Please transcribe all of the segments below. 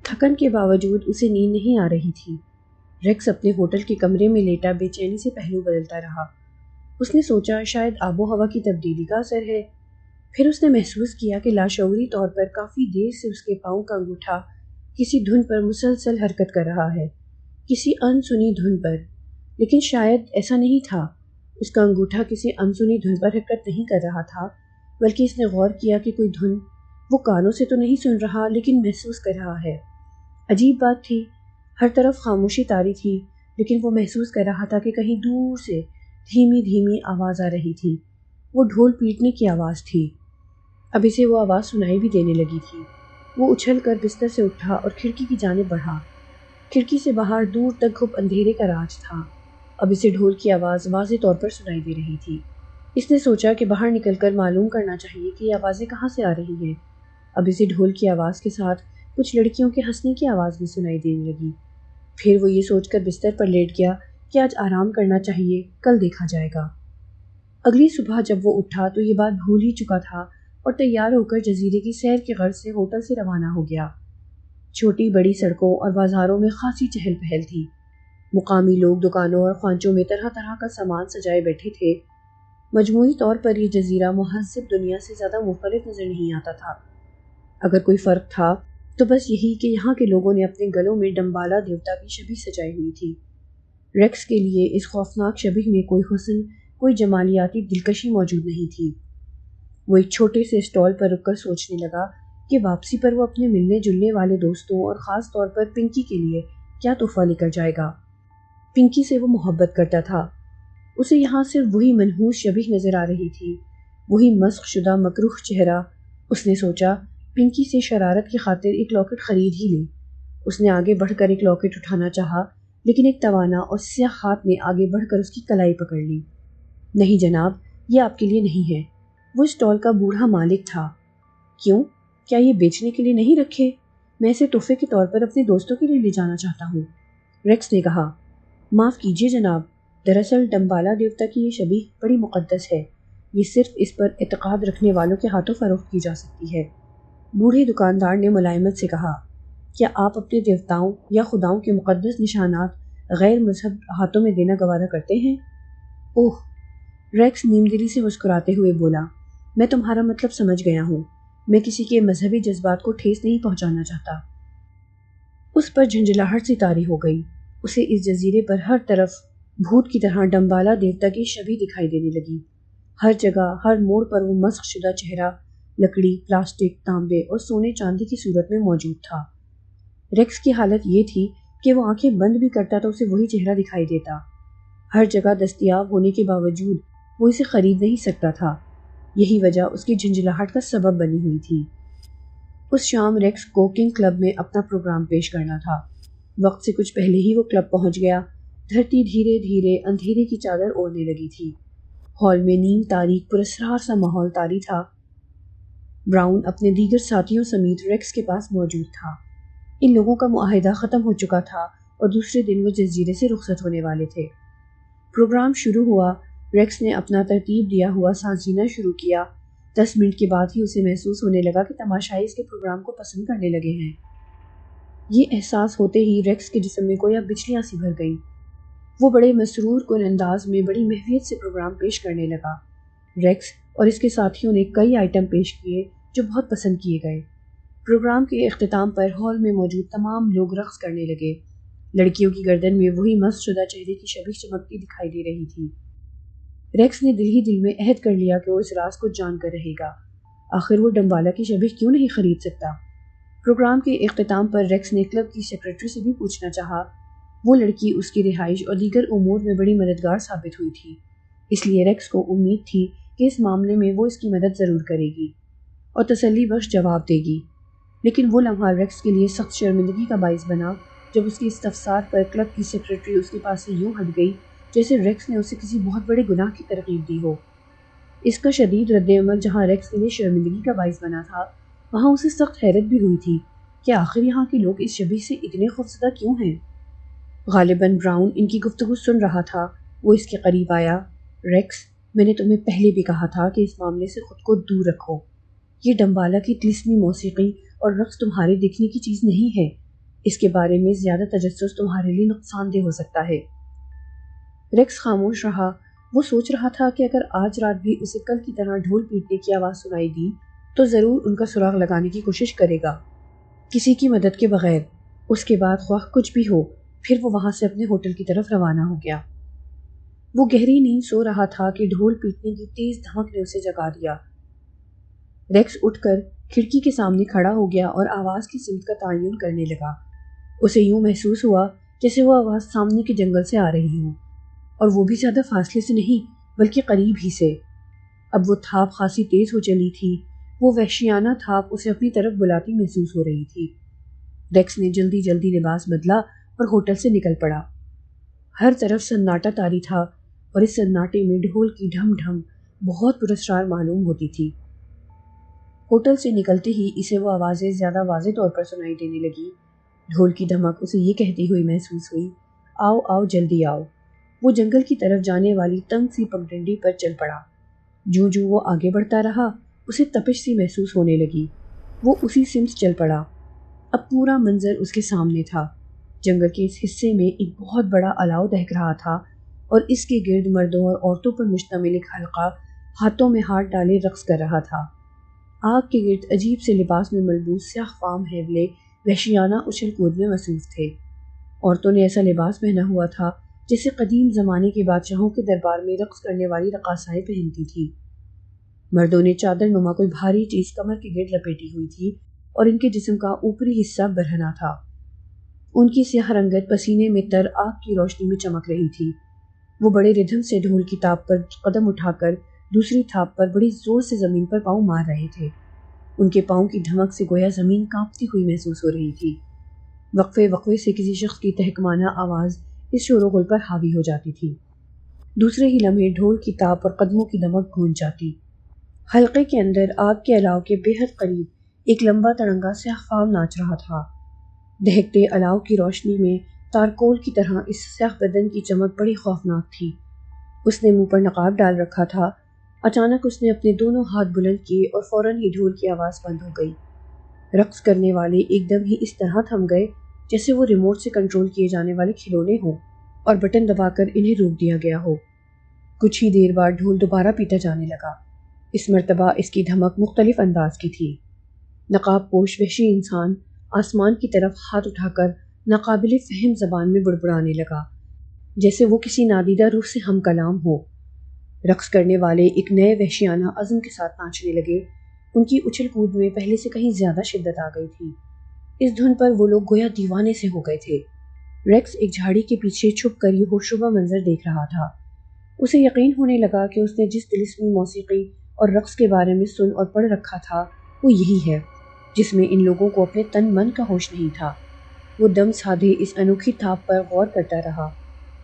تھکن کے باوجود اسے نیند نہیں آ رہی تھی۔ ریکس اپنے ہوٹل کے کمرے میں لیٹا بے چینی سے پہلو بدلتا رہا۔ اس نے سوچا شاید آب و ہوا کی تبدیلی کا اثر ہے۔ پھر اس نے محسوس کیا کہ لاشعوری طور پر کافی دیر سے اس کے پاؤں کا انگوٹھا کسی دھن پر مسلسل حرکت کر رہا ہے، کسی انسنی دھن پر، لیکن شاید ایسا نہیں تھا۔ اس کا انگوٹھا کسی انسنی دھن پر حرکت نہیں کر رہا تھا، بلکہ اس نے غور کیا کہ کوئی دھن وہ کانوں سے تو نہیں سن رہا لیکن محسوس کر رہا ہے۔ عجیب بات تھی، ہر طرف خاموشی طاری تھی، لیکن وہ محسوس کر رہا تھا کہ کہیں دور سے دھیمی دھیمی آواز آ رہی تھی۔ وہ ڈھول پیٹنے کی آواز تھی۔ اب اسے وہ آواز سنائی بھی دینے لگی تھی۔ وہ اچھل کر بستر سے اٹھا اور کھڑکی کی جانب بڑھا۔ کھڑکی سے باہر دور تک گھپ اندھیرے کا راج تھا۔ اب اسے ڈھول کی آواز واضح طور پر سنائی دے رہی تھی۔ اس نے سوچا کہ باہر نکل کر معلوم کرنا چاہیے کہ یہ آوازیں کہاں سے آ رہی ہیں۔ اب اسے ڈھول کی آواز کے ساتھ کچھ لڑکیوں کے ہنسنے کی آواز بھی سنائی دینے لگی۔ پھر وہ یہ سوچ کر بستر پر لیٹ گیا کہ آج آرام کرنا چاہیے، کل دیکھا جائے گا۔ اگلی صبح جب وہ اٹھا تو یہ بات بھول ہی چکا تھا اور تیار ہو کر جزیرے کی سیر کی غرض سے ہوٹل سے روانہ ہو گیا۔ چھوٹی بڑی سڑکوں اور بازاروں میں خاصی چہل پہل تھی۔ مقامی لوگ دکانوں اور خوانچوں میں طرح طرح کا سامان سجائے بیٹھے تھے۔ مجموعی طور پر یہ جزیرہ مہذب دنیا سے زیادہ مختلف نظر نہیں آتا تھا۔ اگر کوئی فرق تھا تو بس یہی کہ یہاں کے لوگوں نے اپنے گلوں میں ڈمبالا دیوتا کی شبیہ سجائی ہوئی تھی۔ ریکس کے لیے اس خوفناک شبیہ میں کوئی حسن، کوئی جمالیاتی دلکشی موجود نہیں تھی۔ وہ ایک چھوٹے سے اسٹال پر رک کر سوچنے لگا کہ واپسی پر وہ اپنے ملنے جلنے والے دوستوں اور خاص طور پر پنکی کے لیے کیا تحفہ لے کر جائے گا۔ پنکی سے وہ محبت کرتا تھا۔ اسے یہاں صرف وہی منحوس شبیہ نظر آ رہی تھی، وہی مسخ شدہ مکروہ چہرہ۔ اس نے سوچا پنکی سے شرارت کی خاطر ایک لاکٹ خرید ہی لے۔ اس نے آگے بڑھ کر ایک لاکٹ اٹھانا چاہا، لیکن ایک توانا اور سیاہ ہاتھ نے آگے بڑھ کر اس کی کلائی پکڑ لی۔ نہیں جناب، یہ آپ کے لیے نہیں ہے۔ وہ اسٹال کا بوڑھا مالک تھا۔ کیوں؟ کیا یہ بیچنے کے لیے نہیں رکھے؟ میں اسے تحفے کے طور پر اپنے دوستوں کے لیے لے جانا چاہتا ہوں۔ ریکس نے کہا، معاف کیجیے جناب، دراصل ڈمبالا دیوتا کی یہ شبیہ بڑی مقدس ہے۔ یہ صرف اس پر اعتقاد رکھنے والوں کے ہاتھوں فروخت کی جا سکتی ہے۔ بوڑھے دکاندار نے ملائمت سے کہا، کیا آپ اپنے دیوتاؤں یا خداؤں کے مقدس نشانات غیر مذہب ہاتھوں میں دینا گوارا کرتے ہیں؟ اوہ، ریکس نیم دلی سے مسکراتے ہوئے بولا، میں تمہارا مطلب سمجھ گیا ہوں۔ میں کسی کے مذہبی جذبات کو ٹھیس نہیں پہنچانا چاہتا۔ اس پر جھنجھلاہٹ سی طاری ہو گئی۔ اسے اس جزیرے پر ہر طرف بھوت کی طرح ڈمبالا دیوتا کی شبیہ دکھائی دینے لگی۔ ہر جگہ، ہر موڑ پر وہ مسخ شدہ چہرہ لکڑی، پلاسٹک، تانبے اور سونے چاندی کی صورت میں موجود تھا۔ ریکس کی حالت یہ تھی کہ وہ آنکھیں بند بھی کرتا تو اسے وہی چہرہ دکھائی دیتا۔ ہر جگہ دستیاب ہونے کے باوجود وہ اسے خرید نہیں سکتا تھا۔ یہی وجہ اس کی جھنجھلاہٹ کا سبب بنی ہوئی تھی۔ اس شام ریکس کو کنگ کلب میں اپنا پروگرام پیش کرنا تھا۔ وقت سے کچھ پہلے ہی وہ کلب پہنچ گیا۔ دھرتی دھیرے دھیرے اندھیرے کی چادر اوڑھنے لگی تھی۔ ہال میں نیم تاریک پراسرار سا ماحول طاری تھا۔ براؤن اپنے دیگر ساتھیوں سمیت ریکس کے پاس موجود تھا۔ ان لوگوں کا معاہدہ ختم ہو چکا تھا اور دوسرے دن وہ جزیرے سے رخصت ہونے والے تھے۔ پروگرام شروع ہوا۔ ریکس نے اپنا ترتیب دیا ہوا سانس جینا شروع کیا۔ 10 منٹ کے بعد ہی اسے محسوس ہونے لگا کہ تماشائی اس کے پروگرام کو پسند کرنے لگے ہیں۔ یہ احساس ہوتے ہی ریکس کے جسم میں گویا بجلیاں سی بھر گئیں۔ وہ بڑے مسرور کن انداز میں بڑی محویت سے پروگرام پیش کرنے لگا۔ ریکس اور اس کے ساتھیوں نے کئی آئٹم پیش کیے جو بہت پسند کیے گئے۔ پروگرام کے اختتام پر ہال میں موجود تمام لوگ رقص کرنے لگے۔ لڑکیوں کی گردن میں وہی مسخ شدہ چہرے کی شبیہ چمکتی دکھائی دے رہی تھی۔ ریکس نے دل ہی دل میں عہد کر لیا کہ وہ اس راز کو جان کر رہے گا۔ آخر وہ ڈمبالا کی شبیہ کیوں نہیں خرید سکتا؟ پروگرام کے اختتام پر ریکس نے کلب کی سیکرٹری سے بھی پوچھنا چاہا۔ وہ لڑکی اس کی رہائش اور دیگر امور میں بڑی مددگار ثابت ہوئی تھی، اس لیے ریکس کو امید تھی کہ اس معاملے میں وہ اس کی مدد ضرور کرے گی اور تسلی بخش جواب دے گی۔ لیکن وہ لمحہ ریکس کے لیے سخت شرمندگی کا باعث بنا جب اس کے استفسار پر کلب کی سیکرٹری اس کے پاس سے یوں ہٹ گئی جیسے ریکس نے اسے کسی بہت بڑے گناہ کی ترغیب دی ہو۔ اس کا شدید رد عمل جہاں ریکس کے لیے شرمندگی کا باعث بنا تھا، وہاں اسے سخت حیرت بھی ہوئی تھی کہ آخر یہاں کے لوگ اس شبیہ سے اتنے خوفزدہ کیوں ہیں۔ غالباً براؤن ان کی گفتگو سن رہا تھا۔ وہ اس کے قریب آیا۔ ریکس، میں نے تمہیں پہلے بھی کہا تھا کہ اس معاملے سے خود کو دور رکھو۔ یہ ڈمبالا کی طلسمی موسیقی اور رقص تمہارے دیکھنے کی چیز نہیں ہے۔ اس کے بارے میں زیادہ تجسس تمہارے لیے نقصان دہ ہو سکتا ہے۔ ریکس خاموش رہا۔ وہ سوچ رہا تھا کہ اگر آج رات بھی اسے کل کی طرح ڈھول پیٹنے کی آواز سنائی دی تو ضرور ان کا سراغ لگانے کی کوشش کرے گا، کسی کی مدد کے بغیر۔ اس کے بعد خواہ کچھ بھی ہو، پھر وہ وہاں سے اپنے ہوٹل کی طرف روانہ ہو گیا۔ وہ گہری نیند سو رہا تھا کہ ڈھول پیٹنے کی تیز دھمک نے اسے جگا دیا۔ ریکس اٹھ کر کھڑکی کے سامنے کھڑا ہو گیا اور آواز کی سمت کا تعین کرنے لگا۔ اسے یوں محسوس ہوا جیسے وہ آواز سامنے کے جنگل سے آ رہی ہو، اور وہ بھی زیادہ فاصلے سے نہیں بلکہ قریب ہی سے۔ اب وہ تھاپ خاصی تیز ہو چلی تھی۔ وہ وحشیانہ تھاپ اسے اپنی طرف بلاتی محسوس ہو رہی تھی۔ ریکس نے جلدی جلدی لباس بدلا اور ہوٹل سے نکل پڑا۔ ہر طرف سناٹا طاری تھا اور اس سناٹے میں ڈھول کی ڈھم ڈھم بہت پراسرار معلوم ہوتی تھی۔ ہوٹل سے نکلتے ہی اسے وہ آوازیں زیادہ واضح طور پر سنائی دینے لگی۔ ڈھول کی دھمک اسے یہ کہتی ہوئی محسوس ہوئی، آؤ آؤ جلدی آؤ۔ وہ جنگل کی طرف جانے والی تنگ سی پگڈنڈی پر چل پڑا۔ جوں جوں وہ آگے بڑھتا رہا اسے تپش سی محسوس ہونے لگی۔ وہ اسی سمت چل پڑا۔ اب پورا منظر اس کے سامنے تھا۔ جنگل کے اس حصے میں ایک بہت بڑا الاؤ دہک رہا تھا اور اس کے گرد مردوں اور عورتوں پر مشتمل ایک حلقہ ہاتھوں میں ہاتھ ڈالے رقص کر رہا تھا۔ آگ کے گرد عجیب سے لباس میں ملبوس سیاہ فام حیولے وحشیانہ اچھل کود میں مصروف تھے۔ عورتوں نے ایسا لباس پہنا ہوا تھا جیسے قدیم زمانے کے بادشاہوں کے دربار میں رقص کرنے والی رقاصائیں پہنتی تھی۔ مردوں نے چادر نما کوئی بھاری چیز کمر کے گرد لپیٹی ہوئی تھی اور ان کے جسم کا اوپری حصہ برہنہ تھا۔ ان کی سیاہ رنگت پسینے میں تر آگ کی روشنی میں چمک رہی تھی۔ وہ بڑے ردھم سے ڈھول کی تاپ پر قدم اٹھا کر دوسری تھاپ پر بڑی زور سے زمین پر پاؤں مار رہے تھے۔ ان کے پاؤں کی دھمک سے گویا زمین کانپتی ہوئی محسوس ہو رہی تھی۔ وقفے وقفے سے کسی شخص کی تہکمانہ آواز اس شور و غل پر حاوی ہو جاتی تھی۔ دوسرے ہی لمحے ڈھول کی تاپ اور قدموں کی دمک گونج جاتی۔ حلقے کے اندر آگ کے الاؤ کے بے حد قریب ایک لمبا تڑنگا سیاہ فام ناچ رہا تھا۔ دہکتے الاؤ کی روشنی میں تارکول کی طرح اس سیاہ بدن کی چمک بڑی خوفناک تھی۔ اس نے منہ پر نقاب ڈال رکھا تھا۔ اچانک اس نے اپنے دونوں ہاتھ بلند کیے اور فوراً ہی ڈھول کی آواز بند ہو گئی۔ رقص کرنے والے ایک دم ہی اس طرح تھم گئے جیسے وہ ریموٹ سے کنٹرول کیے جانے والے کھلونے ہوں اور بٹن دبا کر انہیں روک دیا گیا ہو۔ کچھ ہی دیر بعد ڈھول دوبارہ پیٹا جانے لگا۔ اس مرتبہ اس کی دھمک مختلف انداز کی تھی۔ نقاب پوش وحشی انسان آسمان کی طرف ہاتھ اٹھا کر ناقابل فہم زبان میں بڑبڑانے لگا جیسے وہ کسی نادیدہ روح سے ہم کلام ہو۔ رقص کرنے والے ایک نئے وحشیانہ عزم کے ساتھ ناچنے لگے۔ ان کی اچھل کود میں پہلے سے کہیں زیادہ شدت آ گئی تھی۔ اس دھن پر وہ لوگ گویا دیوانے سے ہو گئے تھے۔ ریکس ایک جھاڑی کے پیچھے چھپ کر یہ ہوشربا منظر دیکھ رہا تھا۔ اسے یقین ہونے لگا کہ اس نے جس طلسمی موسیقی اور رقص کے بارے میں سن اور پڑھ رکھا تھا وہ یہی ہے جس میں ان لوگوں کو اپنے تن من کا ہوش نہیں تھا۔ وہ دم سادھے اس انوکھی تھاپ پر غور کرتا رہا۔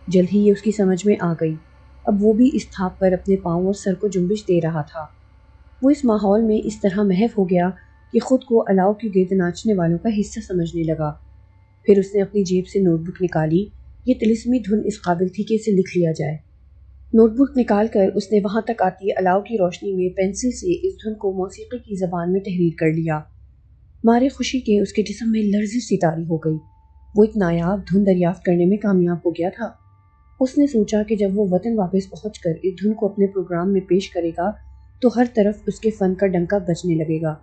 جلد ہی یہ اس کی سمجھ میں آ گئی۔ اب وہ بھی اس تھاپ پر اپنے پاؤں اور سر کو جنبش دے رہا تھا۔ وہ اس ماحول میں اس طرح محو ہو گیا کہ خود کو الاؤ کے گرد ناچنے والوں کا حصہ سمجھنے لگا۔ پھر اس نے اپنی جیب سے نوٹ بک نکالی۔ یہ طلسمی دھن اس قابل تھی کہ اسے لکھ لیا جائے۔ نوٹ بک نکال کر اس نے وہاں تک آتی الاؤ کی روشنی میں پینسل سے اس دھن کو موسیقی کی زبان میں تحریر کر لیا۔ مارے خوشی کے اس کے جسم میں لرزش سی طاری ہو گئی۔ وہ ایک نایاب دھن دریافت کرنے میں کامیاب ہو گیا تھا۔ اس نے سوچا کہ جب وہ وطن واپس پہنچ کر اس دھن کو اپنے پروگرام میں پیش کرے گا تو ہر طرف اس کے فن کا ڈنکا بجنے لگے گا۔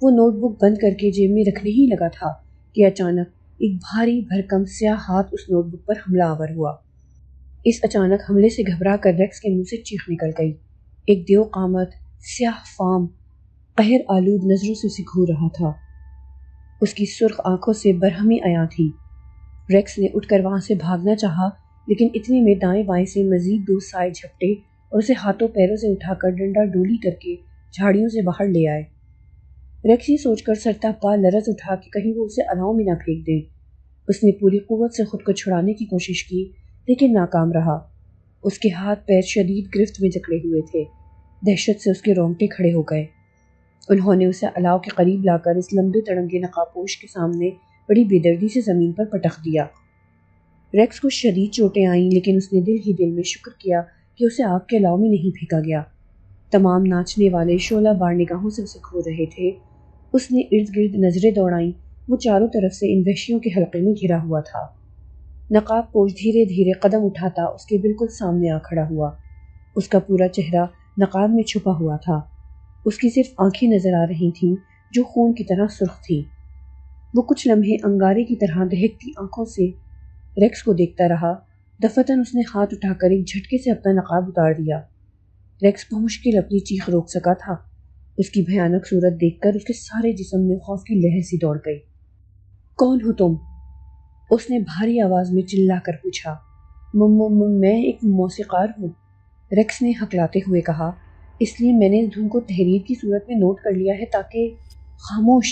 وہ نوٹ بک بند کر کے جیب میں رکھنے ہی لگا تھا کہ اچانک ایک بھاری بھرکم سیاہ ہاتھ اس نوٹ بک پر حملہ آور ہوا۔ اس اچانک حملے سے گھبرا کر ریکس کے منہ سے چیخ نکل گئی۔ ایک دیو قامت سیاہ فام قہر آلود نظروں سے اسے گھور رہا تھا۔ اس کی سرخ آنکھوں سے برہمی عیاں تھی۔ ریکس نے اٹھ کر وہاں سے بھاگنا چاہا لیکن اتنے میں دائیں بائیں سے مزید دو سائے جھپٹے اور اسے ہاتھوں پیروں سے اٹھا کر ڈنڈا ڈولی کر کے جھاڑیوں سے باہر لے آئے۔ ریکس یہ سوچ کر سرتا پا لرز اٹھا کہ کہیں وہ اسے الاؤ میں نہ پھینک دیں۔ اس نے پوری قوت سے خود کو چھڑانے کی کوشش کی لیکن ناکام رہا۔ اس کے ہاتھ پیر شدید گرفت میں جکڑے ہوئے تھے۔ دہشت سے اس کے رونگٹے کھڑے ہو گئے۔ انہوں نے اسے الاؤ کے قریب لا کر اس لمبے تڑنگے نقابپوش کے سامنے بڑی بے دردی سے زمین پر پٹخ دیا۔ ریکس کو شدید چوٹیں آئیں لیکن اس نے دل ہی دل میں شکر کیا کہ اسے آگ کے الاؤ میں نہیں پھینکا گیا۔ تمام ناچنے والے شعلہ بار نگاہوں سے اسے گھور رہے تھے۔ اس نے ارد گرد نظریں دوڑائیں وہ چاروں طرف سے ان وحشیوں کے حلقے میں گھرا ہوا تھا۔ نقاب پوش دھیرے دھیرے قدم اٹھاتا اس کے بالکل سامنے آ کھڑا ہوا۔ اس کا پورا چہرہ نقاب میں چھپا ہوا تھا۔ اس کی صرف آنکھیں نظر آ رہی تھیں جو خون کی طرح سرخ تھیں۔ وہ کچھ لمحے انگارے کی طرح دہکتی آنکھوں سے ریکس کو دیکھتا رہا۔ دفعتاً اس نے ہاتھ اٹھا کر ایک جھٹکے سے اپنا نقاب اتار دیا۔ ریکس بمشکل اپنی چیخ روک سکا تھا۔ اس کی بھیانک صورت دیکھ کر اس کے سارے جسم میں خوف کی لہر سی دوڑ گئی۔ کون ہو تم؟ اس نے بھاری آواز میں چلا کر پوچھا۔ میں ایک موسیقار ہوں، ریکس نے ہکلاتے ہوئے کہا، اس لیے میں نے اس دھن کو تحریر کی صورت میں نوٹ کر لیا ہے تاکہ… خاموش!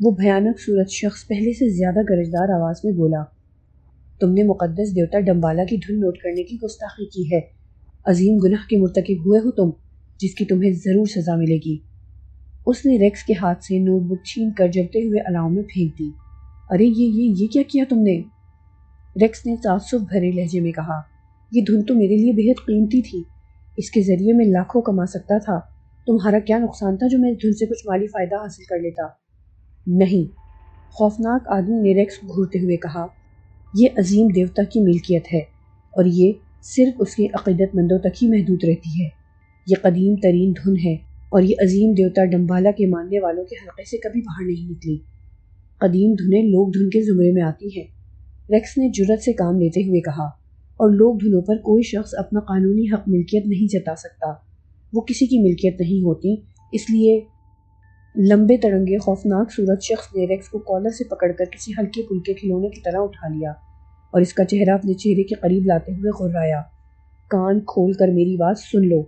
وہ بھیانک صورت شخص پہلے سے زیادہ گرجدار آواز میں بولا، تم نے مقدس دیوتا ڈمبالا کی دھن نوٹ کرنے کی گستاخی کی ہے۔ عظیم گناہ کے مرتکب ہوئے ہو تم، جس کی تمہیں ضرور سزا ملے گی۔ اس نے ریکس کے ہاتھ سے نوٹ بک چھین کر جلتے ہوئے الاؤ میں پھینک دی۔ ارے یہ کیا کیا تم نے؟ ریکس نے تعصب بھرے لہجے میں کہا، یہ دھن تو میرے لیے بہت قیمتی تھی، اس کے ذریعے میں لاکھوں کما سکتا تھا۔ تمہارا کیا نقصان تھا جو میں اس دھن سے کچھ مالی فائدہ حاصل کر لیتا؟ نہیں، خوفناک آدمی نے ریکس کو گھورتے ہوئے کہا، یہ عظیم دیوتا کی ملکیت ہے اور یہ صرف اس کے عقیدت مندوں تک ہی محدود رہتی ہے۔ یہ قدیم ترین دھن ہے اور یہ عظیم دیوتا ڈمبالا کے ماننے والوں کے حلقے سے کبھی باہر نہیں نکلی۔ قدیم دھنیں لوک دھن کے زمرے میں آتی ہیں، ریکس نے جرأت سے کام لیتے ہوئے کہا، اور لوک دھنوں پر کوئی شخص اپنا قانونی حق ملکیت نہیں جتا سکتا۔ وہ کسی کی ملکیت نہیں ہوتی، اس لیے… لمبے تڑنگے خوفناک صورت شخص نے ریکس کو کالر سے پکڑ کر کسی ہلکے پھلکے کھلونے کی طرح اٹھا لیا اور اس کا چہرہ اپنے چہرے کے قریب لاتے ہوئے غرایا، کان کھول کر میری بات سن لو،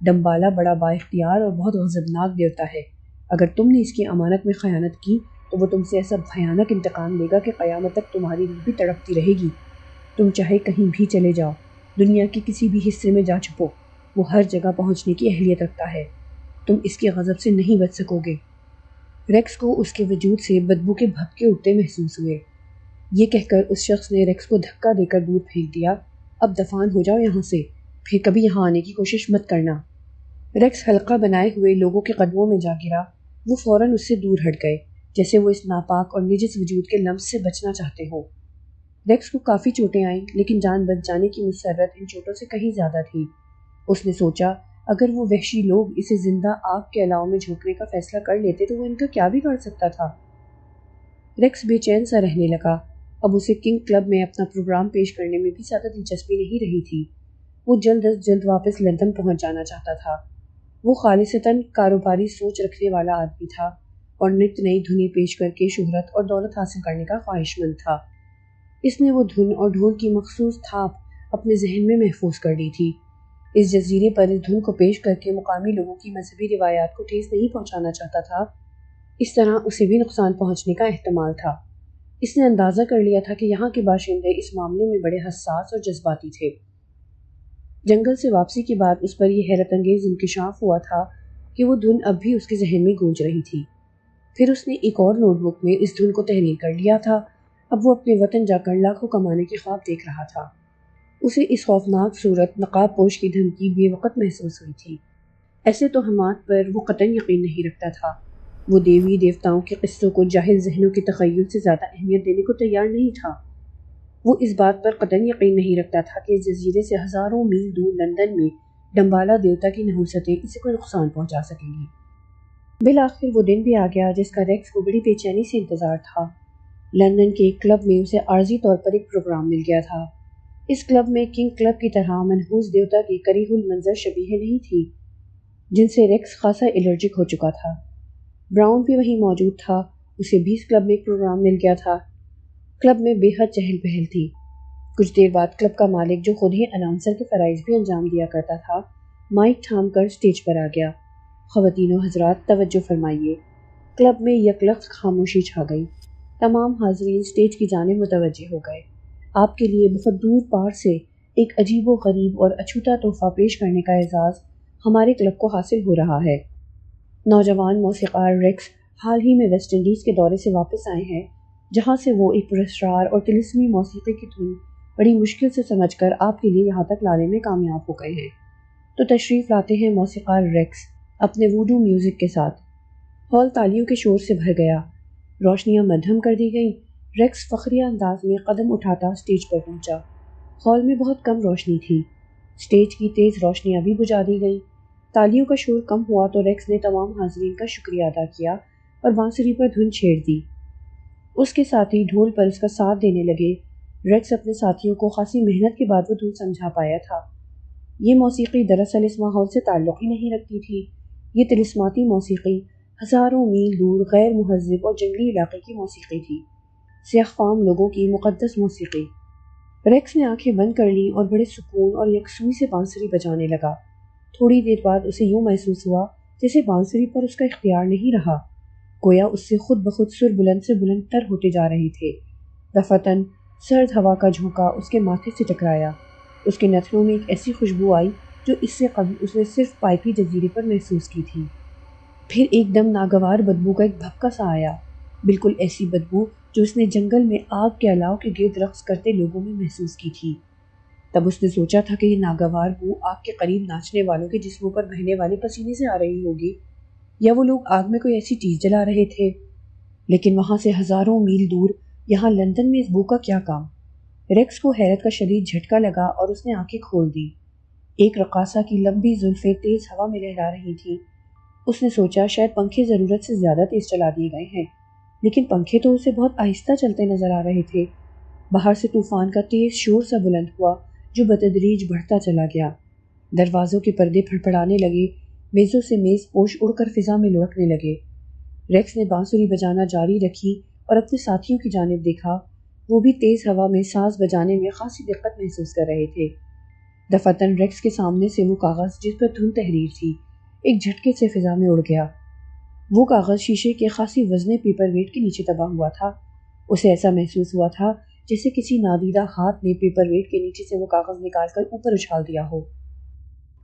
ڈمبالا بڑا با اختیار اور بہت غضبناک دیوتا ہے۔ اگر تم نے اس کی امانت میں خیانت کی تو وہ تم سے ایسا بھیانک انتقام لے گا کہ قیامت تک تمہاری روح بھی تڑپتی رہے گی۔ تم چاہے کہیں بھی چلے جاؤ، دنیا کے کسی بھی حصے میں جا چھپو، وہ ہر جگہ پہنچنے کی اہلیت رکھتا ہے۔ تم اس کے غضب سے نہیں بچ سکو گے۔ ریکس کو اس کے وجود سے بدبو کے بھپکے اٹھتے محسوس ہوئے۔ یہ کہہ کر اس شخص نے ریکس کو دھکا دے کر دور پھینک دیا، اب دفان ہو جاؤ یہاں سے، پھر کبھی یہاں آنے کی کوشش مت کرنا۔ ریکس حلقہ بنائے ہوئے لوگوں کے قدموں میں جا گرا۔ وہ فوراً اس سے دور ہٹ گئے، جیسے وہ اس ناپاک اور نجس وجود کے لمس سے بچنا چاہتے ہوں۔ ریکس کو کافی چوٹیں آئیں، لیکن جان بچ جانے کی مسرت ان چوٹوں سے کہیں زیادہ تھی۔ اس نے سوچا، اگر وہ وحشی لوگ اسے زندہ آگ کے الاؤ میں جھونکنے کا فیصلہ کر لیتے تو وہ ان کا کیا بگاڑ سکتا تھا؟ ریکس بے چین سا رہنے لگا۔ اب اسے کنگ کلب میں اپنا پروگرام پیش کرنے میں بھی زیادہ دلچسپی نہیں رہی تھی۔ وہ جلد از جلد واپس لندن پہنچ جانا چاہتا تھا۔ وہ خالصتاً کاروباری سوچ رکھنے والا آدمی تھا اور نت نئی دھنیں پیش کر کے شہرت اور دولت حاصل کرنے کا خواہش مند تھا۔ اس نے وہ دھن اور ڈھول کی مخصوص تھاپ اپنے ذہن میں محفوظ کر لی تھی۔ اس جزیرے پر اس دھن کو پیش کر کے مقامی لوگوں کی مذہبی روایات کو ٹھیس نہیں پہنچانا چاہتا تھا، اس طرح اسے بھی نقصان پہنچنے کا احتمال تھا۔ اس نے اندازہ کر لیا تھا کہ یہاں کے باشندے اس معاملے میں بڑے حساس اور جذباتی تھے۔ جنگل سے واپسی کے بعد اس پر یہ حیرت انگیز انکشاف ہوا تھا کہ وہ دھن اب بھی اس کے ذہن میں گونج رہی تھی۔ پھر اس نے ایک اور نوٹ بک میں اس دھن کو تحریر کر لیا تھا۔ اب وہ اپنے وطن جا کر لاکھوں کمانے کے خواب دیکھ رہا تھا۔ اسے اس خوفناک صورت نقاب پوش کی دھمکی بے وقت محسوس ہوئی تھی۔ ایسے توہمات پر وہ قطعاً یقین نہیں رکھتا تھا۔ وہ دیوی دیوتاؤں کے قصوں کو جاہل ذہنوں کے تخیل سے زیادہ اہمیت دینے کو تیار نہیں تھا۔ وہ اس بات پر قطعاً یقین نہیں رکھتا تھا کہ اس جزیرے سے ہزاروں میل دور لندن میں ڈمبالا دیوتا کی نحوستیں اسے کوئی نقصان پہنچا سکیں گی۔ بالآخر وہ دن بھی آ گیا جس کا ریکس کو بڑی بے چینی سے انتظار تھا۔ لندن کے ایک کلب میں اسے عارضی طور پر ایک پروگرام مل گیا تھا۔ اس کلب میں کنگ کلب کی طرح منحوس دیوتا کی کریہ المنظر شبیہیں نہیں تھی، جن سے ریکس خاصا الرجک ہو چکا تھا۔ براؤن بھی وہیں موجود تھا، اسے بھی اس کلب میں ایک پروگرام مل گیا تھا۔ کلب میں بے حد چہل پہل تھی۔ کچھ دیر بعد کلب کا مالک، جو خود ہی اناؤنسر کے فرائض بھی انجام دیا کرتا تھا، مائک تھام کر اسٹیج پر آ گیا۔ خواتین و حضرات توجہ فرمائیے۔ کلب میں یکلخت خاموشی چھا گئی۔ تمام حاضرین اسٹیج کی جانب متوجہ ہو گئے۔ آپ کے لیے بہت دور پار سے ایک عجیب و غریب اور اچھوتا تحفہ پیش کرنے کا اعزاز ہمارے کلب کو حاصل ہو رہا ہے۔ نوجوان موسیقار ریکس حال ہی میں ویسٹ انڈیز کے دورے سے واپس آئے ہیں، جہاں سے وہ ایک پراسرار اور طلسمی موسیقی کی دھن بڑی مشکل سے سمجھ کر آپ کے لیے یہاں تک لانے میں کامیاب ہو گئے ہیں۔ تو تشریف لاتے ہیں موسیقار ریکس اپنے ووڈو میوزک کے ساتھ۔ ہال تالیوں کے شور سے بھر گیا۔ روشنیاں مدھم کر دی گئیں۔ ریکس فخریہ انداز میں قدم اٹھاتا اسٹیج پر پہنچا۔ ہال میں بہت کم روشنی تھی۔ اسٹیج کی تیز روشنیاں بھی بجھا دی گئیں۔ تالیوں کا شور کم ہوا تو ریکس نے تمام حاضرین کا شکریہ ادا کیا اور بانسری پر دھن چھیڑ دی۔ اس کے ساتھی ڈھول پر اس کا ساتھ دینے لگے۔ ریکس اپنے ساتھیوں کو خاصی محنت کے بعد وہ دھن سمجھا پایا تھا۔ یہ موسیقی دراصل اس ماحول سے تعلق ہی نہیں رکھتی تھی۔ یہ طلسماتی موسیقی ہزاروں میل دور غیر مہذب اور جنگلی علاقے کی موسیقی تھی، سیاہ فام لوگوں کی مقدس موسیقی۔ ریکس نے آنکھیں بند کر لیں اور بڑے سکون اور یکسوئی سے بانسری بجانے لگا۔ تھوڑی دیر بعد اسے یوں محسوس ہوا جیسے بانسری پر اس کا اختیار نہیں رہا، گویا اس سے خود بخود سر بلند سے بلند تر ہوتے جا رہے تھے۔ دفعتاً سرد ہوا کا جھونکا اس کے ماتھے سے ٹکرایا۔ اس کے نتنوں میں ایک ایسی خوشبو آئی جو اس سے قبل اس نے صرف پائپی جزیرے پر محسوس کی تھی۔ پھر ایک دم ناگوار بدبو کا ایک بھپکا سا آیا، بالکل ایسی بدبو جو اس نے جنگل میں آگ کے الاؤ کے گرد رقص کرتے لوگوں میں محسوس کی تھی۔ تب اس نے سوچا تھا کہ یہ ناگوار بو آگ کے قریب ناچنے والوں کے جسموں پر بہنے والے پسینے سے آ رہی ہوگی، یا وہ لوگ آگ میں کوئی ایسی چیز جلا رہے تھے۔ لیکن وہاں سے ہزاروں میل دور یہاں لندن میں اس بو کا کیا کام؟ ریکس کو حیرت کا شدید جھٹکا لگا اور اس نے آنکھیں کھول دی۔ ایک رقاصہ کی لمبی زلفیں تیز ہوا میں لہرا رہی تھیں۔ اس نے سوچا شاید پنکھے ضرورت سے زیادہ تیز چلا دیے گئے ہیں، لیکن پنکھے تو اسے بہت آہستہ چلتے نظر آ رہے تھے۔ باہر سے طوفان کا تیز شور سا بلند ہوا جو بتدریج بڑھتا چلا گیا۔ دروازوں کے پردے پھڑپڑانے لگے، میزوں سے میز پوش اڑ کر فضا میں لڑکنے لگے۔ ریکس نے بانسری بجانا جاری رکھی اور اپنے ساتھیوں کی جانب دیکھا۔ وہ بھی تیز ہوا میں ساز بجانے میں خاصی دقت محسوس کر رہے تھے۔ دفعتاً ریکس کے سامنے سے وہ کاغذ جس پر دھن تحریر تھی ایک جھٹکے سے فضا میں اڑ گیا۔ وہ کاغذ شیشے کے خاصی وزنے پیپر ویٹ کے نیچے دبا ہوا تھا۔ اسے ایسا محسوس ہوا تھا جیسے کسی نادیدہ ہاتھ نے پیپر ویٹ کے نیچے سے وہ کاغذ نکال کر اوپر اچھال دیا ہو۔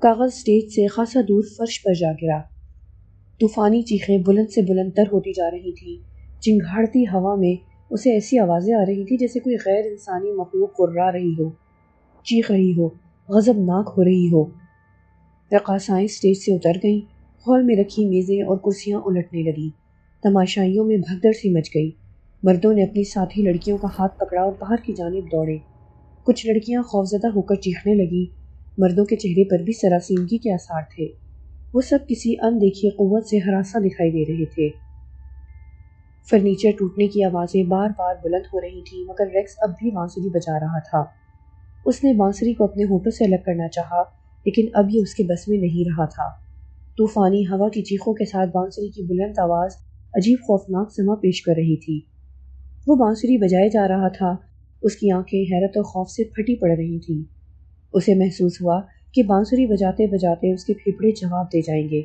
کاغذ سٹیج سے خاصا دور فرش پر جا گرا۔ طوفانی چیخیں بلند سے بلند تر ہوتی جا رہی تھیں۔ چنگھاڑتی ہوا میں اسے ایسی آوازیں آ رہی تھیں جیسے کوئی غیر انسانی مخلوق قررا رہی ہو، چیخ رہی ہو، غضبناک ہو رہی ہو۔ رقاصائیں سٹیج سے اتر گئیں۔ ہال میں رکھی میزیں اور کرسیاں الٹنے لگیں۔ تماشائیوں میں بھگدڑ سی مچ گئی۔ مردوں نے اپنی ساتھی لڑکیوں کا ہاتھ پکڑا اور باہر کی جانب دوڑے۔ کچھ لڑکیاں خوفزدہ ہو کر چیخنے لگیں۔ مردوں کے چہرے پر بھی سراسیمگی کے آثار تھے۔ وہ سب کسی اندیکھی قوت سے ہراساں دکھائی دے رہے تھے۔ فرنیچر ٹوٹنے کی آوازیں بار بار بلند ہو رہی تھیں، مگر ریکس اب بھی بانسری بجا رہا تھا۔ اس نے بانسری کو اپنے ہونٹوں سے الگ کرنا چاہا، لیکن اب یہ اس کے بس میں نہیں رہا تھا۔ طوفانی ہوا کی چیخوں کے ساتھ بانسری کی بلند آواز عجیب خوفناک سما پیش کر رہی تھی۔ وہ بانسری بجائے جا رہا تھا، اس کی آنکھیں حیرت اور خوف سے پھٹی پڑ رہی تھیں۔ اسے محسوس ہوا کہ بانسری بجاتے بجاتے اس کے پھیپھڑے جواب دے جائیں گے۔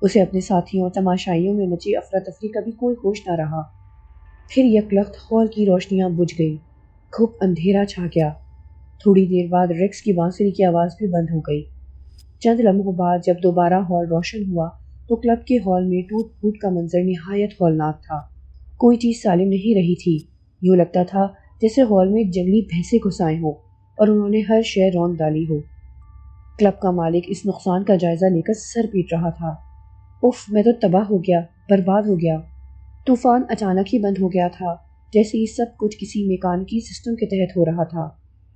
اسے اپنے ساتھیوں اور تماشائیوں میں مچی افراتفری کا بھی کوئی ہوش نہ رہا۔ پھر یکلخت ہال کی روشنیاں بجھ گئیں، گھپ اندھیرا چھا گیا۔ تھوڑی دیر بعد ریکس کی بانسری کی آواز بھی بند ہو گئی۔ چند لمحوں بعد جب دوبارہ ہال روشن ہوا تو کلب کے ہال میں ٹوٹ پھوٹ کا منظر نہایت ہولناک تھا۔ کوئی چیز سالم نہیں رہی تھی۔ یوں لگتا تھا جیسے ہال میں جنگلی بھینسیں گھس آئے ہوں اور انہوں نے ہر شے رون ڈالی ہو۔ کلب کا مالک اس نقصان کا جائزہ لے کر سر پیٹ رہا تھا۔ اف، میں تو تباہ ہو گیا، برباد ہو گیا۔ طوفان اچانک ہی بند ہو گیا تھا، جیسے یہ سب کچھ کسی میکانیکی سسٹم کے تحت ہو رہا تھا،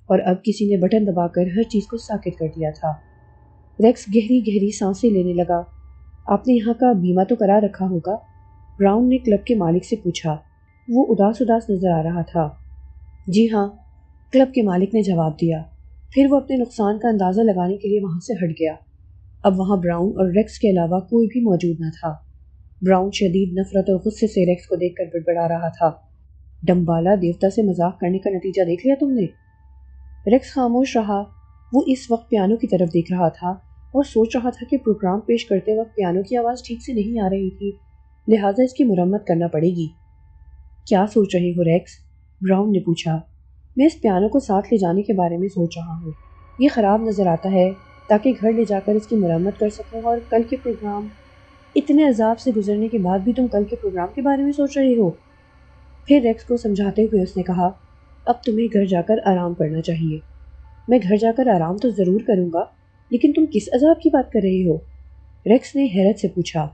اور اب کسی نے بٹن دبا کر ہر چیز کو ساکت کر دیا تھا۔ ریکس گہری گہری سانسیں لینے لگا۔ آپ نے یہاں کا بیمہ تو کرا رکھا ہوگا؟ براؤن نے کلب کے مالک سے پوچھا۔ وہ اداس اداس نظر آ رہا تھا۔ جی ہاں، کلب کے مالک نے جواب دیا۔ پھر وہ اپنے نقصان کا اندازہ لگانے کے لیے وہاں سے ہٹ گیا۔ اب وہاں براؤن اور ریکس کے علاوہ کوئی بھی موجود نہ تھا۔ براؤن شدید نفرت اور غصے سے ریکس کو دیکھ کر بڑبڑا رہا تھا۔ ڈمبالا دیوتا سے مذاق کرنے کا نتیجہ دیکھ لیا تم نے؟ ریکس خاموش رہا۔ وہ اس وقت پیانو کی طرف دیکھ رہا تھا اور سوچ رہا تھا کہ پروگرام پیش کرتے وقت پیانو کی آواز ٹھیک سے نہیں آ رہی تھی، لہٰذا اس کی مرمت کرنا پڑے گی۔ کیا سوچ رہے ہو ریکس؟ براؤن نے پوچھا۔ میں اس پیانو کو ساتھ لے جانے کے بارے میں سوچ رہا ہوں۔ یہ خراب نظر آتا ہے، تاکہ گھر لے جا کر اس کی مرمت کر سکوں، اور کل کے پروگرام۔ اتنے عذاب سے گزرنے کے بعد بھی تم کل کے پروگرام کے بارے میں سوچ رہے ہو؟ پھر ریکس کو سمجھاتے ہوئے اس نے کہا، اب تمہیں گھر جا کر آرام کرنا چاہیے۔ میں گھر جا کر آرام تو ضرور کروں گا، لیکن تم کس عذاب کی بات کر رہے ہو؟ ریکس نے حیرت سے پوچھا۔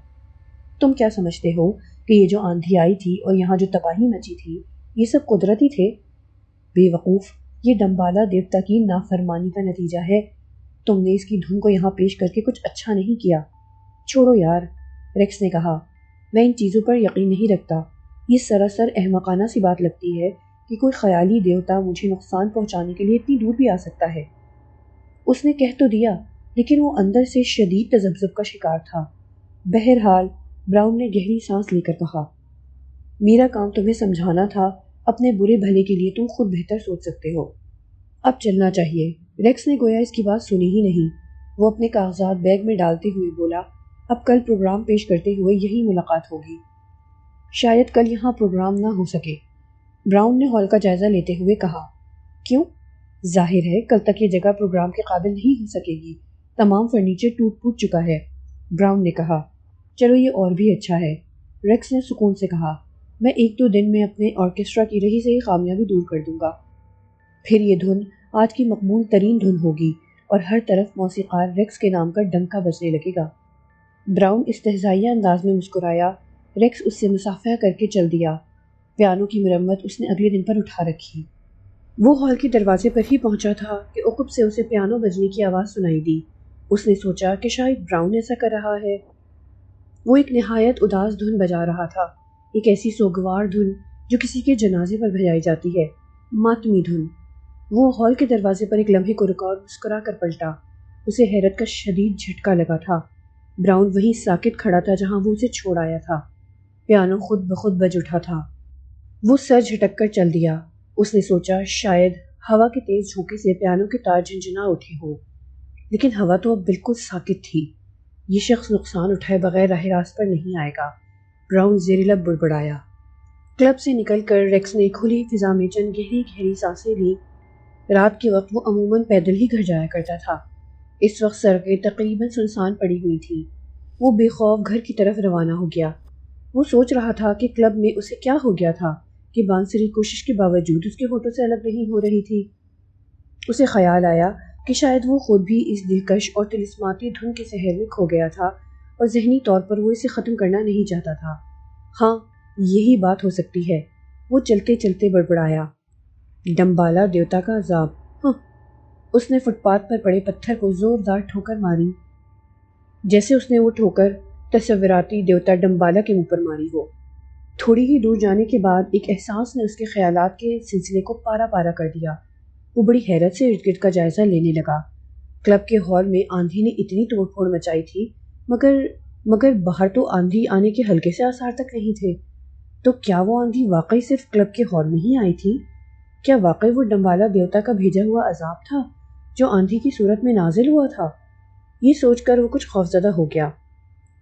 تم کیا سمجھتے ہو کہ یہ جو آندھی آئی تھی اور یہاں جو تباہی مچی تھی یہ سب قدرتی تھے؟ بے وقوف، یہ ڈمبالا دیوتا کی نافرمانی کا نتیجہ ہے۔ تم نے اس کی دھن کو یہاں پیش کر کے کچھ اچھا نہیں کیا۔ چھوڑو یار، ریکس نے کہا، میں ان چیزوں پر یقین نہیں رکھتا۔ یہ سراسر احمقانہ سی بات لگتی ہے کہ کوئی خیالی دیوتا مجھے نقصان پہنچانے کے لیے اتنی دور بھی آ سکتا ہے۔ اس نے کہہ تو دیا، لیکن وہ اندر سے شدید تذبذب کا شکار تھا۔ بہرحال براؤن نے گہری سانس لے کر کہا، میرا کام تمہیں سمجھانا تھا، اپنے برے بھلے کے لیے تم خود بہتر سوچ سکتے ہو۔ اب چلنا چاہیے۔ ریکس نے گویا اس کی بات سنی ہی نہیں۔ وہ اپنے کاغذات بیگ میں ڈالتے ہوئے بولا، اب کل پروگرام پیش کرتے ہوئے یہی ملاقات ہوگی۔ شاید کل یہاں پروگرام نہ ہو سکے، براؤن نے ہال کا جائزہ لیتے ہوئے کہا۔ کیوں؟ ظاہر ہے کل تک یہ جگہ پروگرام کے قابل نہیں ہو سکے گی، تمام فرنیچر ٹوٹ پھوٹ چکا ہے، براؤن نے کہا۔ چلو یہ اور بھی اچھا ہے، ریکس نے سکون سے کہا، میں 1-2 دن میں اپنے آرکیسٹرا کی رہی سہی خامیاں بھی دور کر دوں گا۔ پھر یہ دھن آج کی مقبول ترین دھن ہوگی اور ہر طرف موسیقار ریکس کے نام کا ڈنکا بجنے لگے گا۔ براؤن استہزائیہ انداز میں مسکرایا۔ ریکس اس سے مصافحہ کر کے چل دیا۔ پیانو کی مرمت اس نے اگلے دن پر اٹھا رکھی۔ وہ ہال کے دروازے پر ہی پہنچا تھا کہ عقب سے اسے پیانو بجنے کی آواز سنائی دی۔ اس نے سوچا کہ شاید براؤن ایسا کر رہا ہے۔ وہ ایک نہایت اداس دھن بجا رہا تھا، ایک ایسی سوگوار دھن جو کسی کے جنازے پر بجائی جاتی ہے، ماتمی دھن۔ وہ ہال کے دروازے پر ایک لمحے کو رکا اور مسکرا کر پلٹا۔ اسے حیرت کا شدید جھٹکا لگا تھا۔ براؤن وہیں ساکت کھڑا تھا جہاں وہ اسے چھوڑ آیا تھا۔ پیانو خود بخود بج اٹھا تھا۔ وہ سر جھٹک کر چل دیا۔ اس نے سوچا شاید ہوا کے تیز جھونکے سے پیانو کے تار جھنجھنا اٹھے ہوں، لیکن ہوا تو اب بالکل ساکت تھی۔ یہ شخص نقصان اٹھائے بغیر راہ راست پر نہیں آئے گا، براؤن زیر لب بڑبڑایا۔ کلب سے نکل کر ریکس نے کھلی فضا میں چند گہری گہری سانسیں لی۔ رات کے وقت وہ عموماً پیدل ہی گھر جایا کرتا تھا۔ اس وقت سڑکیں تقریباً سنسان پڑی ہوئی تھیں۔ وہ بے خوف گھر کی طرف روانہ ہو گیا۔ وہ سوچ رہا تھا کہ کلب میں اسے کیا ہو گیا تھا کہ بانسری کوشش کے باوجود اس کے ہونٹوں سے الگ نہیں ہو رہی تھی۔ اسے خیال آیا کہ شاید وہ خود بھی اس دلکش اور طلسماتی دھن کے سحر میں کھو گیا تھا اور ذہنی طور پر وہ اسے ختم کرنا نہیں چاہتا تھا۔ ہاں، یہی بات ہو سکتی ہے۔ وہ چلتے چلتے بڑبڑایا، ڈمبالا دیوتا کا عذاب۔ ہاں، اس نے فٹ پاتھ پر پڑے پتھر کو زوردار ٹھوکر ماری، جیسے اس نے وہ ٹھوکر تصوراتی دیوتا ڈمبالا کے منہ پر ماری ہو۔ تھوڑی ہی دور جانے کے بعد ایک احساس نے اس کے خیالات کے سلسلے کو پارا پارا کر دیا۔ وہ بڑی حیرت سے ارد گرد کا جائزہ لینے لگا۔ کلب کے ہال میں آندھی نے اتنی توڑ پھوڑ مچائی تھی، مگر باہر تو آندھی آنے کے ہلکے سے آثار تک نہیں تھے۔ تو کیا وہ آندھی واقعی صرف کلب کے ہال میں ہی آئی تھی؟ کیا واقعی وہ ڈمبالا دیوتا کا بھیجا ہوا عذاب تھا جو آندھی کی صورت میں نازل ہوا تھا؟ یہ سوچ کر وہ کچھ خوفزدہ ہو گیا۔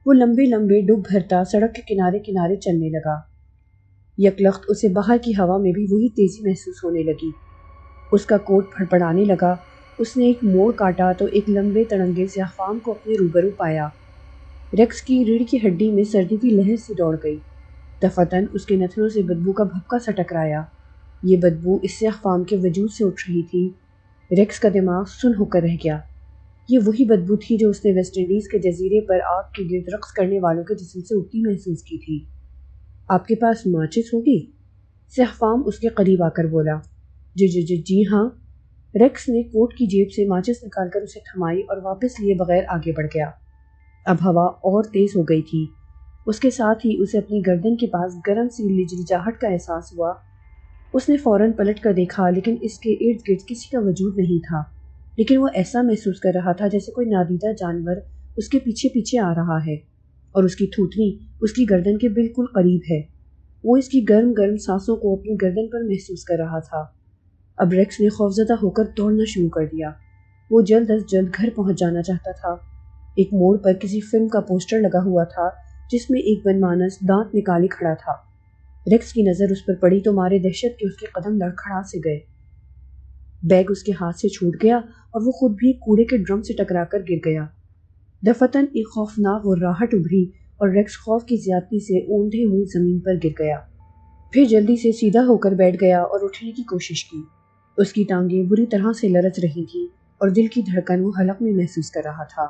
وہ لمبے لمبے ڈب بھرتا سڑک کے کنارے کنارے چلنے لگا۔ یکلخت اسے باہر کی ہوا میں بھی وہی تیزی محسوس ہونے لگی۔ اس کا کوٹ پھڑپڑانے لگا۔ اس نے ایک موڑ کاٹا تو ایک لمبے تڑنگے سیاہ فام کو اپنے روبرو پایا۔ ریکس کی ریڑھ کی ہڈی میں سردی کی لہر سی دوڑ گئی۔ دفعتاً اس کے نتنوں سے بدبو کا بھپکا سا ٹکرایا۔ یہ بدبو اس سیاہ فام کے وجود سے اٹھ رہی تھی۔ ریکس کا دماغ سن ہو کر رہ گیا۔ یہ وہی بدبو تھی جو اس نے ویسٹ انڈیز کے جزیرے پر آگ کے گرد رقص کرنے والوں کے جسم سے اٹھتی محسوس کی تھی۔ آپ کے پاس ماچس ہوگی؟ سیاہ فام اس کے قریب آ کر بولا۔ جی ہاں۔ ریکس نے کوٹ کی جیب سے ماچس نکال کر اسے تھمائی اور واپس لیے بغیر آگے بڑھ گیا۔ اب ہوا اور تیز ہو گئی تھی۔ اس کے ساتھ ہی اسے اپنی گردن کے پاس گرم سی لجلجاہٹ کا احساس ہوا۔ اس نے فوراً پلٹ کر دیکھا، لیکن اس کے ارد گرد کسی کا وجود نہیں تھا، لیکن وہ ایسا محسوس کر رہا تھا جیسے کوئی نادیدہ جانور اس کے پیچھے پیچھے آ رہا ہے اور اس کی تھوتنی اس کی گردن کے بالکل قریب ہے۔ وہ اس کی گرم گرم سانسوں کو اپنی گردن پر محسوس کر رہا تھا۔ اب ریکس نے خوفزدہ ہو کر دوڑنا شروع کر دیا۔ وہ جلد از جلد گھر پہنچ جانا چاہتا تھا۔ ایک موڑ پر کسی فلم کا پوسٹر لگا ہوا تھا جس میں ایک بنمانس دانت نکالے کھڑا تھا۔ ریکس کی نظر اس پر پڑی تو مارے دہشت کے اس کے قدم لڑکھڑا سے گئے۔ بیگ اس کے ہاتھ سے چھوٹ گیا اور وہ خود بھی کوڑے کے ڈرم سے ٹکرا کر گر گیا۔ دفعتاً ایک خوفناک غراہٹ ابھری اور ریکس خوف کی زیادتی سے اوندھے منہ زمین پر گر گیا۔ پھر جلدی سے سیدھا ہو کر بیٹھ گیا اور اٹھنے کی کوشش کی۔ اس کی ٹانگیں بری طرح سے لرز رہی تھیں اور دل کی دھڑکن وہ حلق میں محسوس کر رہا تھا۔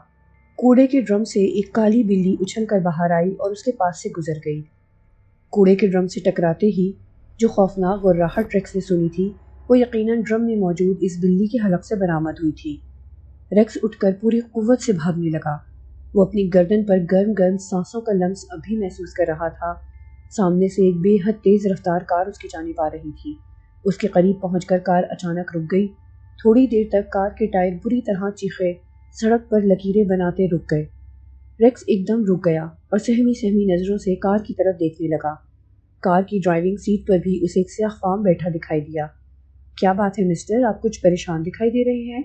کوڑے کے ڈرم سے ایک کالی بلی اچھل کر باہر آئی اور اس کے پاس سے گزر گئی۔ کوڑے کے ڈرم سے ٹکراتے ہی جو خوفناک اور راحت ریکس نے سنی تھی وہ یقیناً ڈرم میں موجود اس بلی کے حلق سے برآمد ہوئی تھی۔ ریکس اٹھ کر پوری قوت سے بھاگنے لگا۔ وہ اپنی گردن پر گرم گرم سانسوں کا لمس اب بھی محسوس کر رہا تھا۔ سامنے سے ایک بے حد تیز رفتار کار اس کی جانب آ رہی تھی۔ اس کے قریب پہنچ کر کار اچانک رک گئی۔ تھوڑی دیر تک کار کے ٹائر بری طرح چیخے سڑک پر لکیریں بناتے رک گئے۔ ریکس ایک دم رک گیا اور سہمی سہمی نظروں سے کار کی طرف دیکھنے لگا۔ کار کی ڈرائیونگ سیٹ پر بھی اسے ایک سیاہ فام بیٹھا دکھائی دیا۔ کیا بات ہے مسٹر، آپ کچھ پریشان دکھائی دے رہے ہیں؟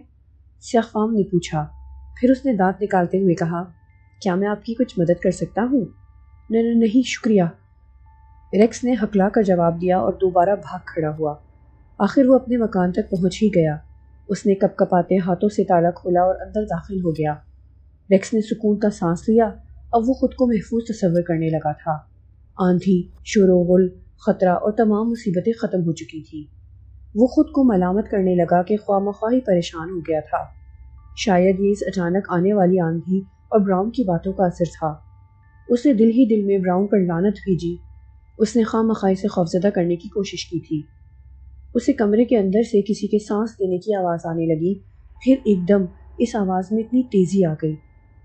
سیاہ فام نے پوچھا۔ پھر اس نے دانت نکالتے ہوئے کہا، کیا میں آپ کی کچھ مدد کر سکتا ہوں؟ نہیں شکریہ، ریکس نے ہکلا کر جواب دیا اور دوبارہ بھاگ کھڑا ہوا۔ آخر وہ اپنے مکان تک پہنچ ہی گیا۔ اس نے کپ کپاتے ہاتھوں سے تالا کھولا اور اندر داخل ہو گیا۔ ریکس نے سکون کا سانس لیا۔ اب وہ خود کو محفوظ تصور کرنے لگا تھا۔ آندھی، شور و غل، خطرہ اور تمام مصیبتیں ختم ہو چکی تھیں۔ وہ خود کو ملامت کرنے لگا کہ خواہ مخواہ ہی پریشان ہو گیا تھا۔ شاید یہ اس اچانک آنے والی آندھی اور براؤن کی باتوں کا اثر تھا۔ اس نے دل ہی دل میں براؤن پر لعنت بھیجی۔ اس نے خواہ مخواہ سے خوفزدہ کرنے کی کوشش کی تھی۔ اسے کمرے کے اندر سے کسی کے سانس لینے کی آواز آنے لگی۔ پھر ایک دم اس آواز میں اتنی تیزی آ گئی۔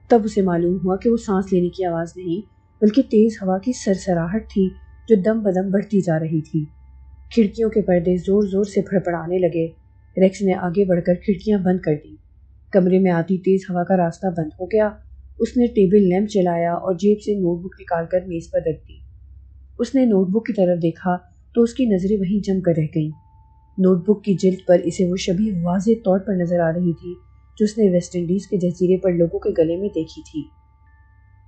تب اسے معلوم ہوا کہ وہ سانس لینے کی آواز نہیں بلکہ تیز ہوا کی سرسراہٹ تھی جو دم بدم بڑھتی جا رہی تھی۔ کھڑکیوں کے پردے زور زور سے پھڑپڑانے لگے۔ ریکس نے آگے بڑھ کر کھڑکیاں بند کر دیں۔ کمرے میں آتی تیز ہوا کا راستہ بند ہو گیا۔ اس نے ٹیبل لیمپ جلایا اور جیب سے نوٹ بک نکال کر میز پر رکھ دی۔ اس نے نوٹ بک کی طرف دیکھا تو اس کی نظریں وہیں جم کر رہ گئیں۔ نوٹ بک کی جلد پر اسے وہ شبیہ واضح طور پر نظر آ رہی تھی جو اس نے ویسٹ انڈیز کے جزیرے پر لوگوں کے گلے میں دیکھی تھی۔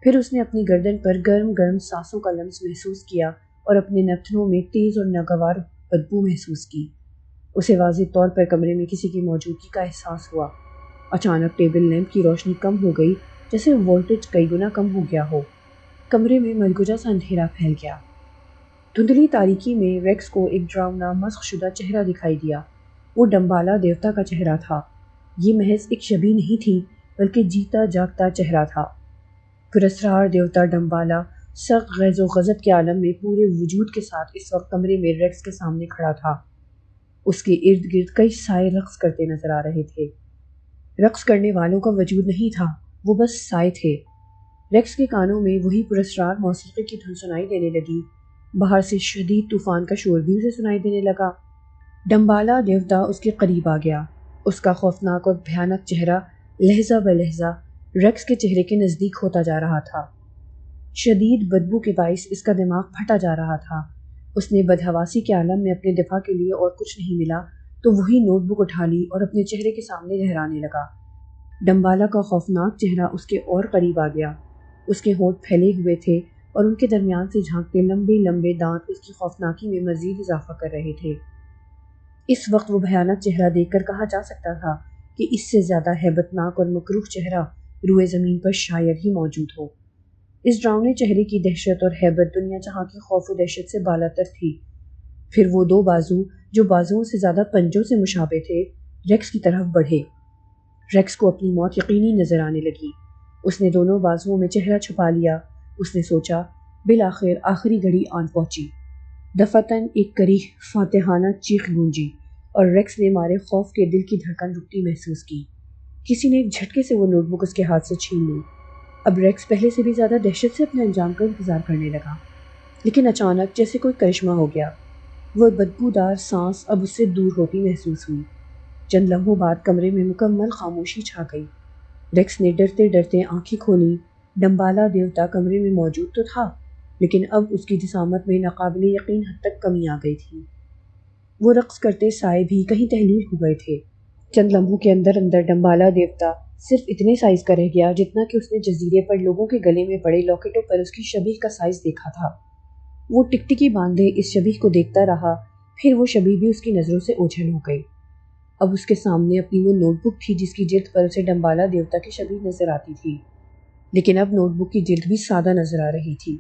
پھر اس نے اپنی گردن پر گرم گرم سانسوں کا لمس محسوس کیا اور اپنے نتنوں میں تیز اور ناگوار بدبو محسوس کی۔ اسے واضح طور پر کمرے میں کسی کی موجودگی کا احساس ہوا۔ اچانک ٹیبل لیمپ کی روشنی کم ہو گئی، جیسے وولٹیج کئی گنا کم ہو گیا ہو۔ کمرے میں ملگوجا سا اندھیرا پھیل گیا۔ دھندلی تاریکی میں ریکس کو ایک ڈراؤنا مسخ شدہ چہرہ دکھائی دیا۔ وہ ڈمبالا دیوتا کا چہرہ تھا۔ یہ محض ایک شبیہ نہیں تھی بلکہ جیتا جاگتا چہرہ تھا۔ پراسرار دیوتا ڈمبالا سخت غیظ و غضب کے عالم میں پورے وجود کے ساتھ اس وقت کمرے میں ریکس کے سامنے کھڑا تھا۔ اس کے ارد گرد کئی سائے رقص کرتے نظر آ رہے تھے۔ رقص کرنے والوں کا وجود نہیں تھا، وہ بس سائے تھے۔ ریکس کے کانوں میں وہی پراسرار موسیقی کی دھن سنائی دینے لگی۔ باہر سے شدید طوفان کا شور بھی اسے سنائی دینے لگا۔ ڈمبالا دیوتا اس کے قریب آ گیا۔ اس کا خوفناک اور بھیانک چہرہ لہجہ بہ لہجہ ریکس کے چہرے کے نزدیک ہوتا جا رہا تھا۔ شدید بدبو کے باعث اس کا دماغ پھٹا جا رہا تھا۔ اس نے بدحواسی کے عالم میں اپنے دفاع کے لیے اور کچھ نہیں ملا تو وہی نوٹ بک اٹھا لی اور اپنے چہرے کے سامنے لہرانے لگا۔ ڈمبالا کا خوفناک چہرہ اس کے اور قریب آ گیا۔ اس کے ہونٹ پھیلے ہوئے تھے اور ان کے درمیان سے جھانکتے لمبے لمبے دانت اس کی خوفناکی میں مزید اضافہ کر رہے تھے۔ اس وقت وہ بھیانک چہرہ دیکھ کر کہا جا سکتا تھا کہ اس سے زیادہ ہیبت ناک اور مکروہ چہرہ روئے زمین پر شاید ہی موجود ہو۔ اس ڈراؤنے چہرے کی دہشت اور ہیبت دنیا جہاں کی خوف و دہشت سے بالاتر تھی۔ پھر وہ دو بازو جو بازوؤں سے زیادہ پنجوں سے مشابہ تھے ریکس کی طرف بڑھے۔ ریکس کو اپنی موت یقینی نظر آنے لگی۔ اس نے دونوں بازوؤں میں چہرہ چھپا لیا۔ اس نے سوچا، بالآخر آخری گھڑی آن پہنچی۔ دفعتاً ایک کریح فاتحانہ چیخ گونجی اور ریکس نے مارے خوف کے دل کی دھڑکن رکتی محسوس کی۔ کسی نے ایک جھٹکے سے وہ نوٹ بک اس کے ہاتھ سے چھین لی۔ اب ریکس پہلے سے بھی زیادہ دہشت سے اپنے انجام کا انتظار کرنے لگا، لیکن اچانک جیسے کوئی کرشمہ ہو گیا۔ وہ بدبودار سانس اب اس سے دور ہوتی محسوس ہوئی۔ چند لمحوں بعد کمرے میں مکمل خاموشی چھا گئی۔ ریکس نے ڈرتے ڈرتے آنکھیں کھولیں۔ ڈمبالا دیوتا کمرے میں موجود تو تھا، لیکن اب اس کی جسامت میں ناقابل یقین حد تک کمی آ گئی تھی۔ وہ رقص کرتے سائے بھی کہیں تحلیل ہو گئے تھے۔ چند لمحوں کے اندر اندر ڈمبالا دیوتا صرف اتنے سائز کا رہ گیا جتنا کہ اس نے جزیرے پر لوگوں کے گلے میں پڑے لاکٹوں پر اس کی شبیہ کا سائز دیکھا تھا۔ وہ ٹکٹکی باندھے اس شبیہ کو دیکھتا رہا، پھر وہ شبیہ بھی اس کی نظروں سے اوجھل ہو گئی۔ اب اس کے سامنے اپنی وہ نوٹ بک تھی جس کی جلد پر اسے ڈمبالا دیوتا کی شبیہ نظر آتی تھی، لیکن اب نوٹ بک کی جلد بھی سادہ نظر آ رہی تھی۔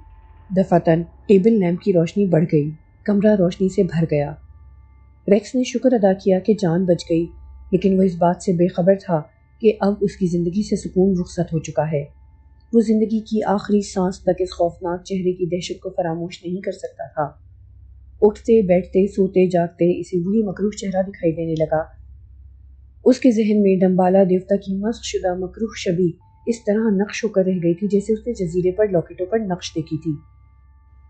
دفعتاً ٹیبل لیمپ کی روشنی بڑھ گئی، کمرہ روشنی سے بھر گیا۔ ریکس نے شکر ادا کیا کہ جان بچ گئی، لیکن وہ اس بات سے بے خبر تھا کہ اب اس کی زندگی سے سکون رخصت ہو چکا ہے۔ وہ زندگی کی آخری سانس تک اس خوفناک چہرے کی دہشت کو فراموش نہیں کر سکتا تھا۔ اٹھتے بیٹھتے سوتے جاگتے اسے وہی مکروہ چہرہ دکھائی دینے لگا۔ اس کے ذہن میں ڈمبالا دیوتا کی مسخ شدہ مکروہ شبیہ اس طرح نقش ہو کر رہ گئی تھی جیسے اس نے جزیرے پر لاکٹوں پر نقش دیکھی تھی۔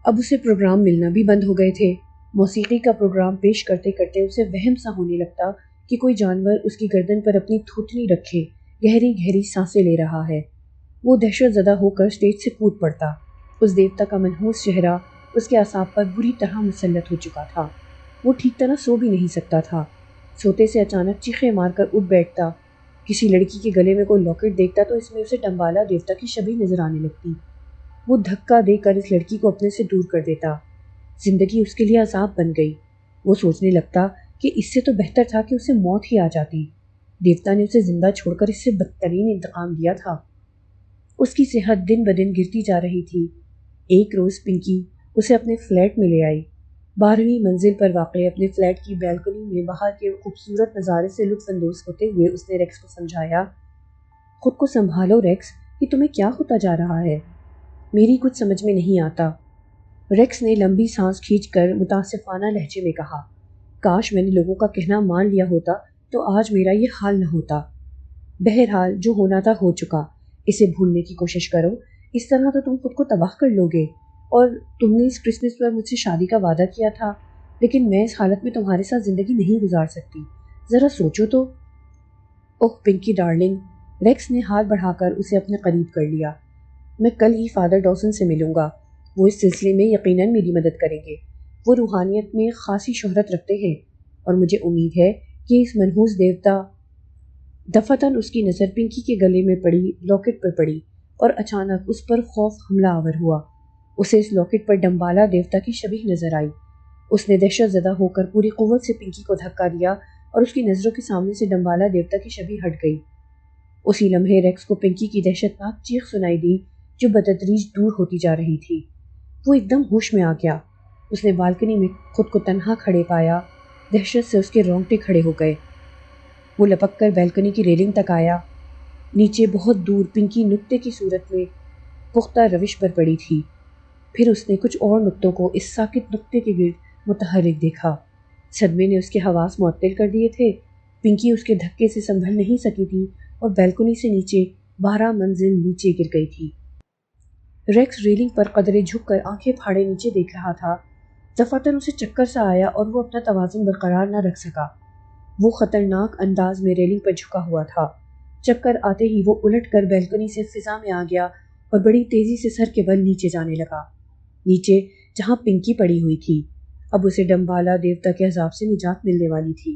اب اسے پروگرام ملنا بھی بند ہو گئے تھے۔ موسیقی کا پروگرام پیش کرتے کرتے اسے وہم سا ہونے لگتا کہ کوئی جانور اس کی گردن پر اپنی تھوتنی رکھے گہری گہری سانسیں لے رہا ہے۔ وہ دہشت زدہ ہو کر اسٹیج سے کود پڑتا۔ اس دیوتا کا منحوس چہرہ اس کے اعصاب پر بری طرح مسلط ہو چکا تھا۔ وہ ٹھیک طرح سو بھی نہیں سکتا تھا۔ سوتے سے اچانک چیخیں مار کر اٹھ بیٹھتا۔ کسی لڑکی کے گلے میں کوئی لاکٹ دیکھتا تو اس میں اسے ڈمبالا دیوتا کی شبیہ نظر آنے لگتی۔ وہ دھکا دے کر اس لڑکی کو اپنے سے دور کر دیتا۔ زندگی اس کے لیے عذاب بن گئی۔ وہ سوچنے لگتا کہ اس سے تو بہتر تھا کہ اسے موت ہی آ جاتی۔ دیوتا نے اسے زندہ چھوڑ کر اس سے بدترین انتقام لیا تھا۔ اس کی صحت دن بدن گرتی جا رہی تھی۔ ایک روز پنکی اسے اپنے فلیٹ میں لے آئی۔ 12ویں منزل پر واقع اپنے فلیٹ کی بیلکنی میں باہر کے خوبصورت نظارے سے لطف اندوز ہوتے ہوئے اس نے ریکس کو سمجھایا، خود کو سنبھالو ریکس، یہ تمہیں کیا ہوتا جا رہا ہے؟ میری کچھ سمجھ میں نہیں آتا۔ ریکس نے لمبی سانس کھینچ کر متاسفانہ لہجے میں کہا، کاش میں نے لوگوں کا کہنا مان لیا ہوتا تو آج میرا یہ حال نہ ہوتا۔ بہرحال جو ہونا تھا ہو چکا، اسے بھولنے کی کوشش کرو، اس طرح تو تم خود کو تباہ کر لو گے۔ اور تم نے اس کرسمس پر مجھ سے شادی کا وعدہ کیا تھا، لیکن میں اس حالت میں تمہارے ساتھ زندگی نہیں گزار سکتی، ذرا سوچو تو۔ اوہ پنکی ڈارلنگ، ریکس نے ہاتھ بڑھا کر اسے اپنے قریب کر لیا، میں کل ہی فادر ڈاوسن سے ملوں گا، وہ اس سلسلے میں یقیناً میری مدد کریں گے۔ وہ روحانیت میں خاصی شہرت رکھتے ہیں اور مجھے امید ہے کہ اس منحوس دیوتا۔ دفعتاً اس کی نظر پنکی کے گلے میں پڑی لاکٹ پر پڑی اور اچانک اس پر خوف حملہ آور ہوا۔ اسے اس لاکٹ پر ڈمبالا دیوتا کی شبیہ نظر آئی۔ اس نے دہشت زدہ ہو کر پوری قوت سے پنکی کو دھکا دیا اور اس کی نظروں کے سامنے سے ڈمبالا دیوتا کی شبیہ ہٹ گئی۔ اسی لمحے ریکس کو پنکی کی دہشتناک چیخ سنائی دی جو بتدریج دور ہوتی جا رہی تھی۔ وہ ایک دم ہوش میں آ گیا۔ اس نے بالکنی میں خود کو تنہا کھڑے پایا۔ دہشت سے اس کے رونگٹے کھڑے ہو گئے۔ وہ لپک کر بالکنی کی ریلنگ تک آیا۔ نیچے بہت دور پنکی نقطے کی صورت میں پختہ روش پر پڑی تھی۔ پھر اس نے کچھ اور نقطوں کو اس ساکت نقطے کے گرد متحرک دیکھا۔ صدمے نے اس کے حواس معطل کر دیے تھے۔ پنکی اس کے دھکے سے سنبھل نہیں سکی تھی اور بالکنی سے نیچے 12 منزل نیچے گر گئی تھی۔ ریکس ریلنگ پر قدرے جھک کر آنکھیں پھاڑے نیچے دیکھ رہا تھا۔ دفعتاً اسے چکر سا آیا اور وہ اپنا توازن برقرار نہ رکھ سکا۔ وہ خطرناک انداز میں ریلنگ پر جھکا ہوا تھا۔ چکر آتے ہی وہ الٹ کر بالکنی سے فضا میں آ گیا اور بڑی تیزی سے سر کے بل نیچے جانے لگا، نیچے جہاں پنکی پڑی ہوئی تھی۔ اب اسے ڈمبالا دیوتا کے عذاب سے نجات ملنے والی تھی۔